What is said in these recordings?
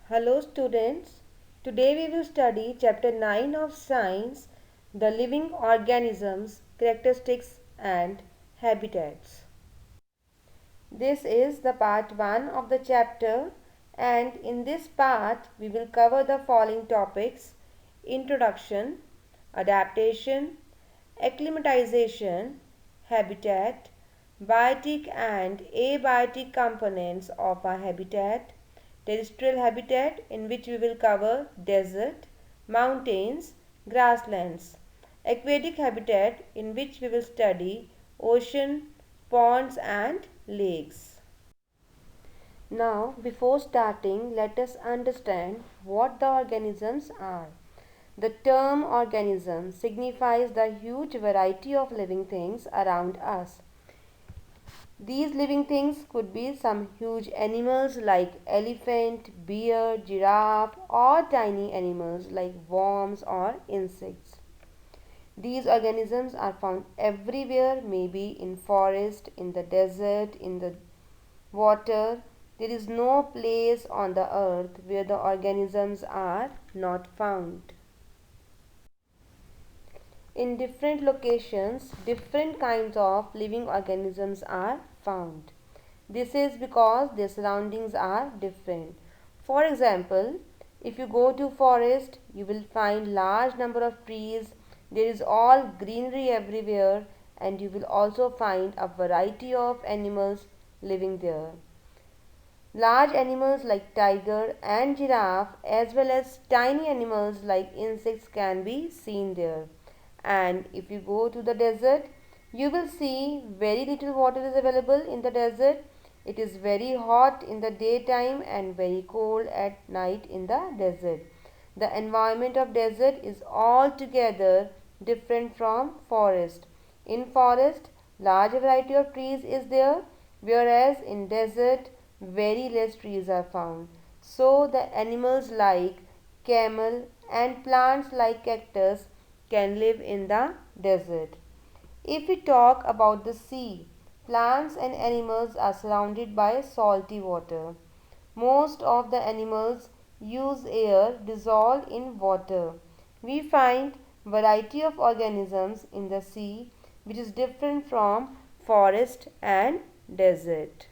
Hello students. Today we will study chapter 9 of science, the living organisms, characteristics and habitats. This is the part 1 of the chapter, and in this part we will cover the following topics: introduction, adaptation, acclimatization, habitat, biotic and abiotic components of a habitat, terrestrial habitat in which we will cover desert, mountains, grasslands, aquatic habitat in which we will study ocean, ponds and lakes. Now, before starting, let us understand what the organisms are. The term organism signifies the huge variety of living things around us. These living things could be some huge animals like elephant, bear, giraffe, or tiny animals like worms or insects. These organisms are found everywhere, maybe in forest, in the desert, in the water. There is no place on the earth where the organisms are not found. In different locations, different kinds of living organisms are found. This is because their surroundings are different. For example, if you go to forest, you will find large number of trees. There is all greenery everywhere, and you will also find a variety of animals living there. Large animals like tiger and giraffe as well as tiny animals like insects can be seen there. And if you go to the desert, you will see very little water is available in the desert. It is very hot in the daytime and very cold at night in the desert. The environment of desert is altogether different from forest. In forest, large variety of trees is there, whereas in desert, very less trees are found. So the animals like camel and plants like cactus can live in the desert. If we talk about the sea, plants and animals are surrounded by salty water. Most of the animals use air dissolved in water. We find variety of organisms in the sea which is different from forest and desert.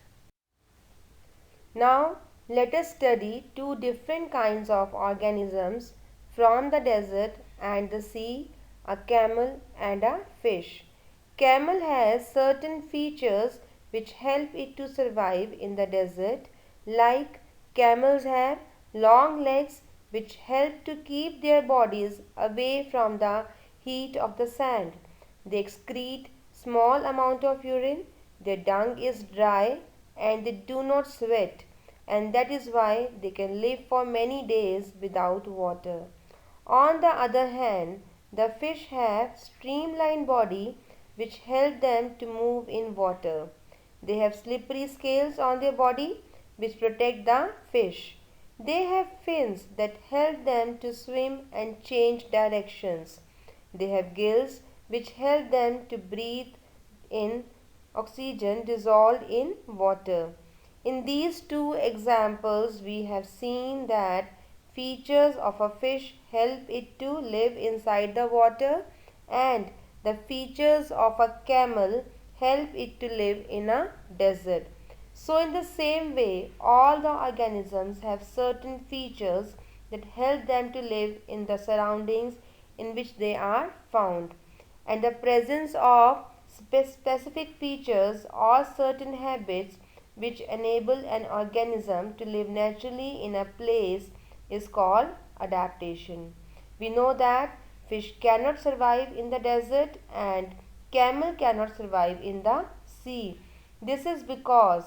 Now let us study two different kinds of organisms from the desert and the sea, a camel and a fish. Camel has certain features which help it to survive in the desert, like camels have long legs which help to keep their bodies away from the heat of the sand. They excrete small amount of urine, their dung is dry and they do not sweat, and that is why they can live for many days without water. On the other hand, the fish have streamlined body which help them to move in water. They have slippery scales on their body which protect the fish. They have fins that help them to swim and change directions. They have gills which help them to breathe in oxygen dissolved in water. In these two examples, we have seen that features of a fish help it to live inside the water, and the features of a camel help it to live in a desert. So, in the same way, all the organisms have certain features that help them to live in the surroundings in which they are found. And the presence of specific features or certain habits which enable an organism to live naturally in a place is called adaptation. We know that fish cannot survive in the desert and camel cannot survive in the sea. This is because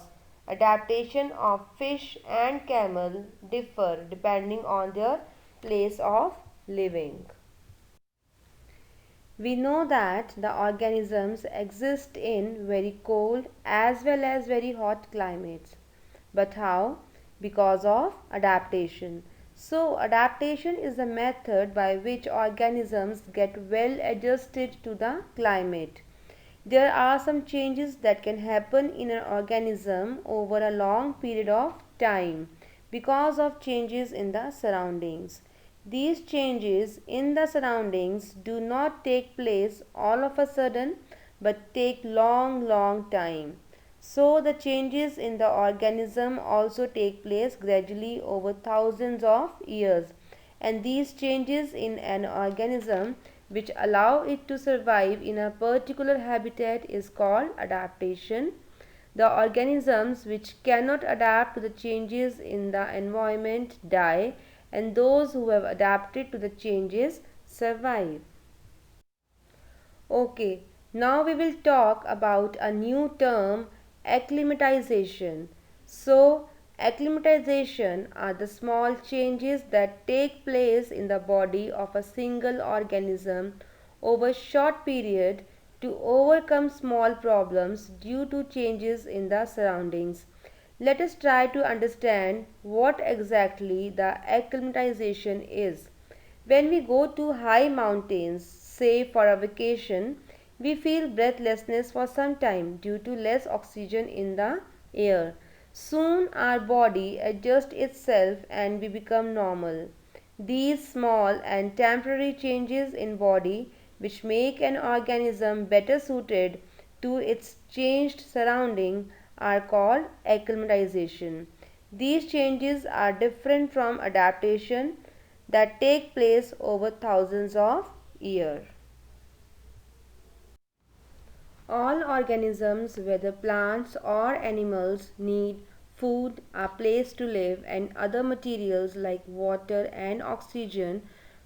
adaptation of fish and camel differ depending on their place of living. We know that the organisms exist in very cold as well as very hot climates. But how? Because of adaptation. So, adaptation is the method by which organisms get well adjusted to the climate. There are some changes that can happen in an organism over a long period of time. because of changes in the surroundings. These changes in the surroundings do not take place all of a sudden but take long time. So the changes in the organism also take place gradually over thousands of years, and these changes in an organism which allow it to survive in a particular habitat is called adaptation. The organisms which cannot adapt to the changes in the environment die, and those who have adapted to the changes survive. Okay, now we will talk about a new term, acclimatization. So, acclimatization are the small changes that take place in the body of a single organism over a short period to overcome small problems due to changes in the surroundings. Let us try to understand what exactly the acclimatization is. When we go to high mountains, say for a vacation, we feel breathlessness for some time due to less oxygen in the air. Soon our body adjusts itself and we become normal. These small and temporary changes in body which make an organism better suited to its changed surrounding are called acclimatization. These changes are different from adaptation that take place over thousands of years. All organisms, whether plants or animals, need food, a place to live, and other materials like water and oxygen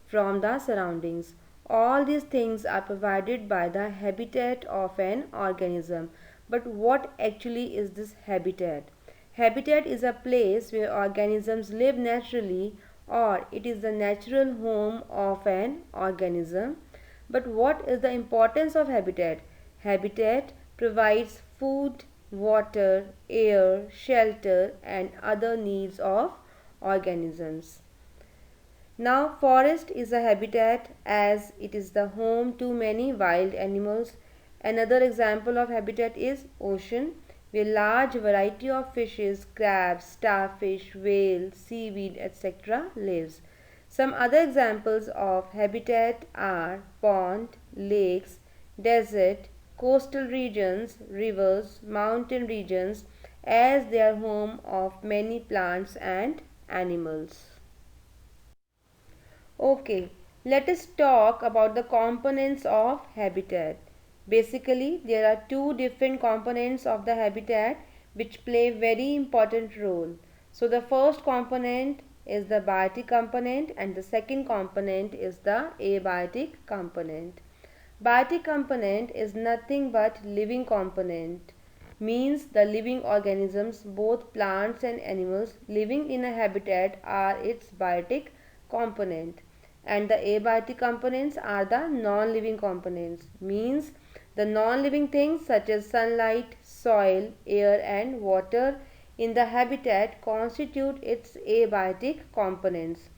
from the surroundings. All these things are provided by the habitat of an organism. But what actually is this habitat? Habitat is a place where organisms live naturally, or it is the natural home of an organism. But what is the importance of habitat? Habitat provides food, water, air, shelter, and other needs of organisms. Now, forest is a habitat as it is the home to many wild animals. Another example of habitat is ocean, where large variety of fishes, crabs, starfish, whale, seaweed, etc. lives. Some other examples of habitat are pond, lakes, desert, coastal regions, rivers, mountain regions, as they are home of many plants and animals. Okay, let us talk about the components of habitat. Basically, there are two different components of the habitat which play very important role. So the first component is the biotic component and the second component is the abiotic component. Biotic component is nothing but living component, means the living organisms, both plants and animals living in a habitat are its biotic component, and the abiotic components are the non-living components, means the non-living things such as sunlight, soil, air and water in the habitat constitute its abiotic components.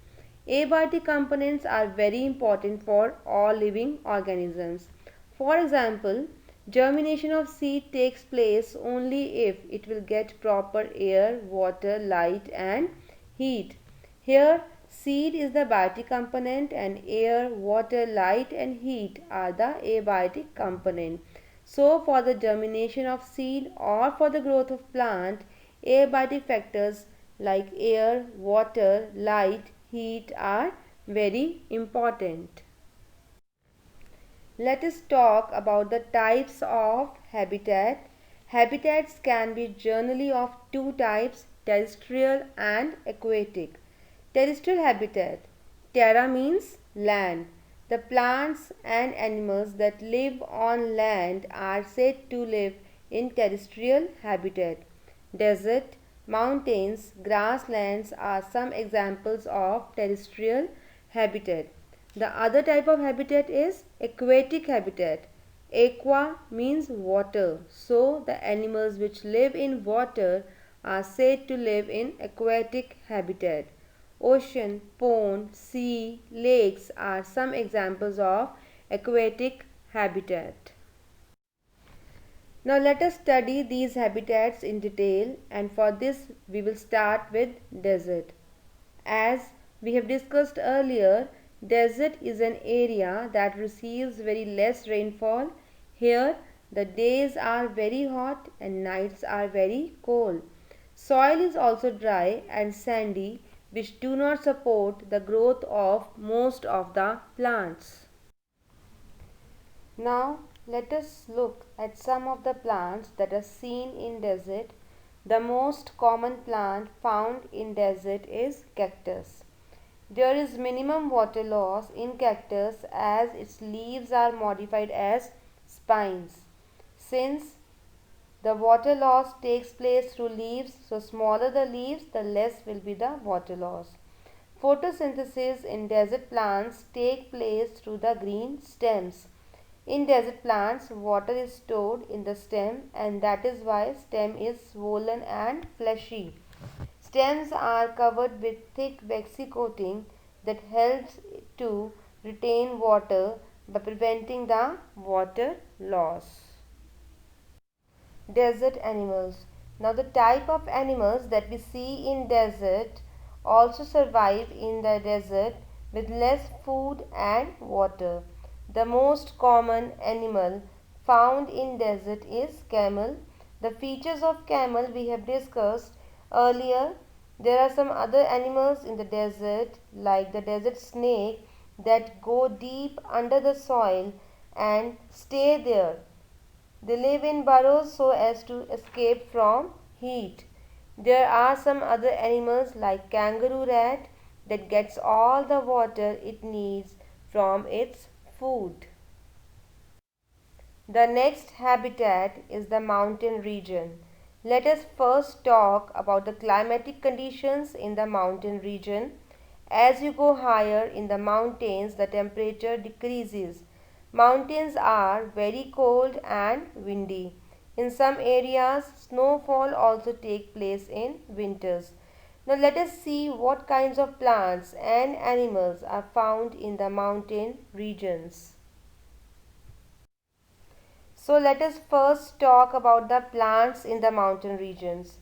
Abiotic components are very important for all living organisms. For example, germination of seed takes place only if it will get proper air, water, light and heat. Here, seed is the biotic component and air, water, light and heat are the abiotic component. So, for the germination of seed or for the growth of plant, abiotic factors like air, water, light, heat are very important. Let us talk about the types of habitat. Habitats can be generally of two types, terrestrial and aquatic. Terrestrial habitat. Terra means land. The plants and animals that live on land are said to live in terrestrial habitat. Desert, mountains, grasslands are some examples of terrestrial habitat. The other type of habitat is aquatic habitat. Aqua means water. So the animals which live in water are said to live in aquatic habitat. Ocean, pond, sea, lakes are some examples of aquatic habitat. Now let us study these habitats in detail, and for this we will start with desert. As we have discussed earlier, desert is an area that receives very less rainfall. Here the days are very hot and nights are very cold. Soil is also dry and sandy, which do not support the growth of most of the plants. Now let us look at some of the plants that are seen in desert. The most common plant found in desert is cactus. There is minimum water loss in cactus as its leaves are modified as spines. Since the water loss takes place through leaves, so smaller the leaves, the less will be the water loss. Photosynthesis in desert plants take place through the green stems. In desert plants, water is stored in the stem, and that is why stem is swollen and fleshy. Stems are covered with thick waxy coating that helps to retain water by preventing the water loss. Desert animals. Now the type of animals that we see in desert also survive in the desert with less food and water. The most common animal found in desert is camel. The features of camel we have discussed earlier. There are some other animals in the desert like the desert snake that go deep under the soil and stay there. They live in burrows so as to escape from heat. There are some other animals like kangaroo rat that gets all the water it needs from its food. The next habitat is the mountain region. Let us first talk about the climatic conditions in the mountain region. As you go higher in the mountains, the temperature decreases. Mountains are very cold and windy. In some areas, snowfall also takes place in winters. Now let us see what kinds of plants and animals are found in the mountain regions. So let us first talk about the plants in the mountain regions.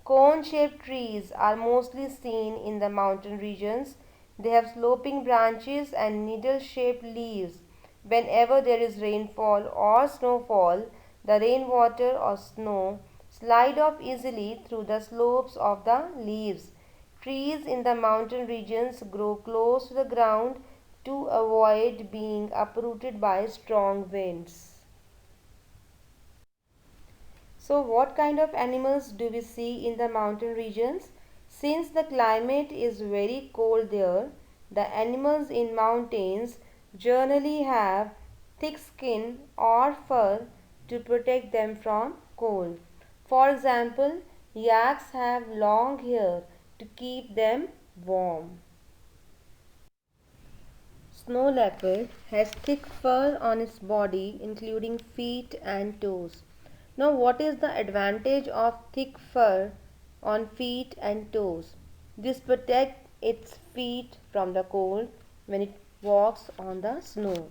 Cone-shaped trees are mostly seen in the mountain regions. They have sloping branches and needle-shaped leaves. Whenever there is rainfall or snowfall, the rainwater or snow slide off easily through the slopes of the leaves. Trees in the mountain regions grow close to the ground to avoid being uprooted by strong winds. So what kind of animals do we see in the mountain regions? Since the climate is very cold there, the animals in mountains generally have thick skin or fur to protect them from cold. For example, yaks have long hair to keep them warm. Snow leopard has thick fur on its body, including feet and toes. Now, what is the advantage of thick fur on feet and toes? This protects its feet from the cold when it walks on the snow.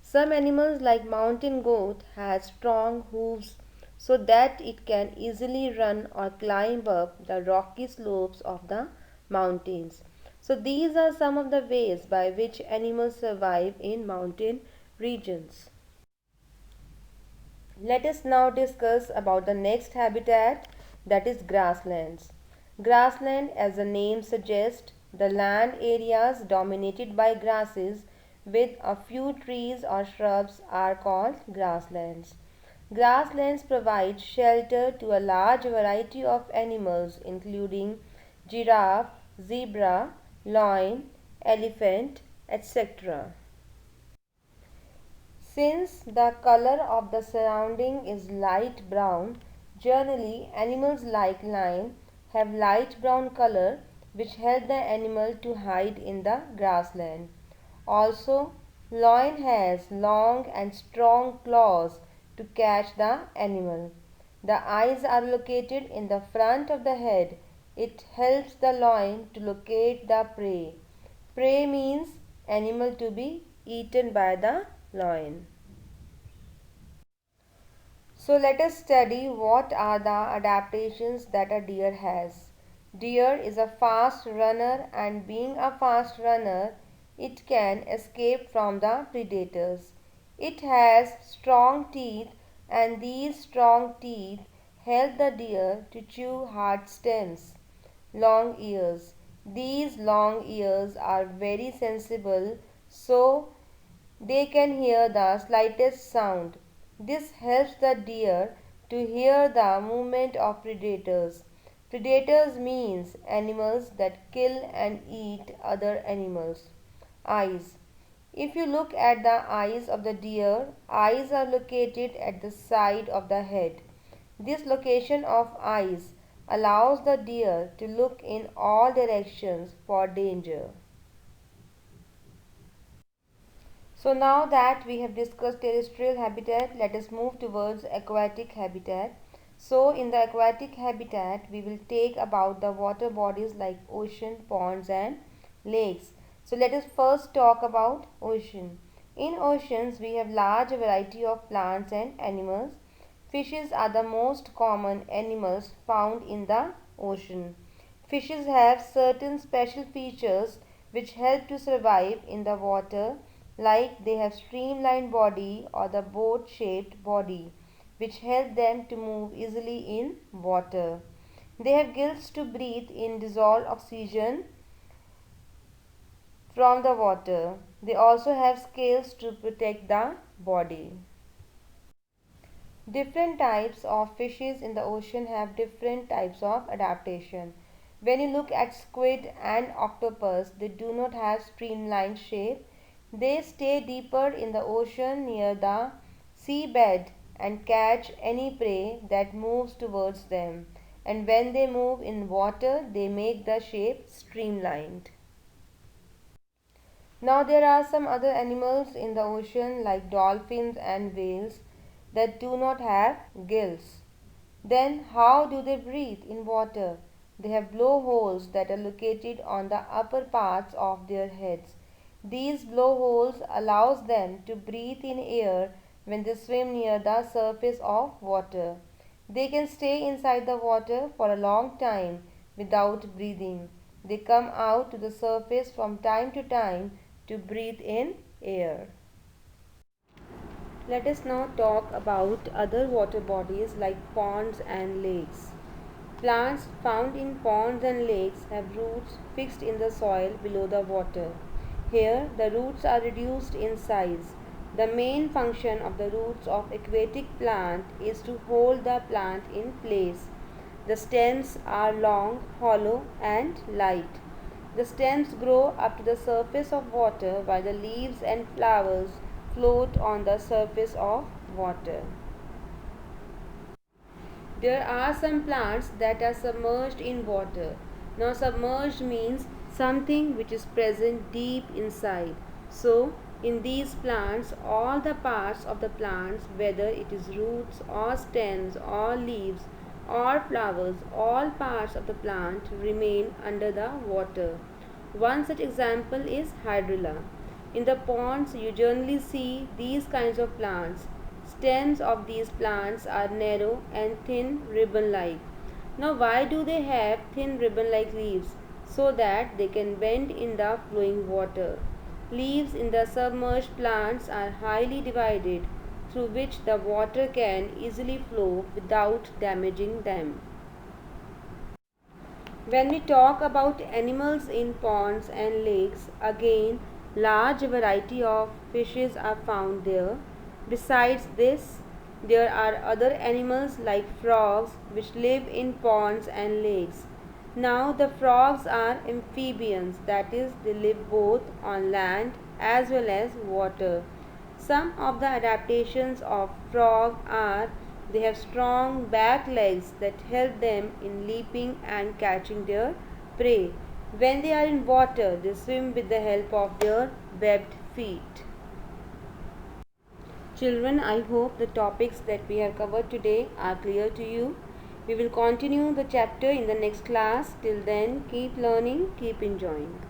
Some animals like mountain goat has strong hooves so that it can easily run or climb up the rocky slopes of the mountains. So these are some of the ways by which animals survive in mountain regions. Let us now discuss about the next habitat, that is grasslands. Grassland, as the name suggests, the land areas dominated by grasses with a few trees or shrubs are called grasslands. Grasslands provide shelter to a large variety of animals including giraffe, zebra, lion, elephant, etc. Since the color of the surrounding is light brown, generally animals like lion have light brown color which help the animal to hide in the grassland. Also, lion has long and strong claws to catch the animal. The eyes are located in the front of the head. It helps the lion to locate the prey. Prey means animal to be eaten by the lion. So let us study what are the adaptations that a deer has. Deer is a fast runner, and being a fast runner, it can escape from the predators. It has strong teeth, and these strong teeth help the deer to chew hard stems. Long ears. These long ears are very sensible, so they can hear the slightest sound. This helps the deer to hear the movement of predators. Predators means animals that kill and eat other animals. Eyes. If you look at the eyes of the deer, eyes are located at the side of the head. This location of eyes allows the deer to look in all directions for danger. So now that we have discussed terrestrial habitat, let us move towards aquatic habitat. So in the aquatic habitat, we will take about the water bodies like ocean, ponds and lakes. So let us first talk about ocean. In oceans, we have large variety of plants and animals. Fishes are the most common animals found in the ocean. Fishes have certain special features which help to survive in the water, like they have streamlined body or the boat shaped body which help them to move easily in water. They have gills to breathe in dissolved oxygen from the water. They also have scales to protect the body. Different types of fishes in the ocean have different types of adaptation. When you look at squid and octopus, they do not have streamlined shape. They stay deeper in the ocean near the seabed and catch any prey that moves towards them. And when they move in water, they make the shape streamlined. Now there are some other animals in the ocean like dolphins and whales that do not have gills. Then how do they breathe in water? They have blowholes that are located on the upper parts of their heads. These blowholes allows them to breathe in air when they swim near the surface of water. They can stay inside the water for a long time without breathing. They come out to the surface from time to time to breathe in air. Let us now talk about other water bodies like ponds and lakes. Plants found in ponds and lakes have roots fixed in the soil below the water. Here, the roots are reduced in size. The main function of the roots of aquatic plant is to hold the plant in place. The stems are long, hollow and light. The stems grow up to the surface of water while the leaves and flowers float on the surface of water. There are some plants that are submerged in water. Now submerged means something which is present deep inside. So in these plants, all the parts of the plants, whether it is roots or stems or leaves or flowers, all parts of the plant remain under the water. One such example is hydrilla. In the ponds, you generally see these kinds of plants. Stems of these plants are narrow and thin ribbon-like. Now, why do they have thin ribbon-like leaves? So that they can bend in the flowing water. Leaves in the submerged plants are highly divided, through which the water can easily flow without damaging them. When we talk about animals in ponds and lakes, again large variety of fishes are found there. Besides this, there are other animals like frogs which live in ponds and lakes. Now the frogs are amphibians, that is, they live both on land as well as water. Some of the adaptations of frog are they have strong back legs that help them in leaping and catching their prey. When they are in water, they swim with the help of their webbed feet. Children, I hope the topics that we have covered today are clear to you. We will continue the chapter in the next class. Till then, keep learning, keep enjoying.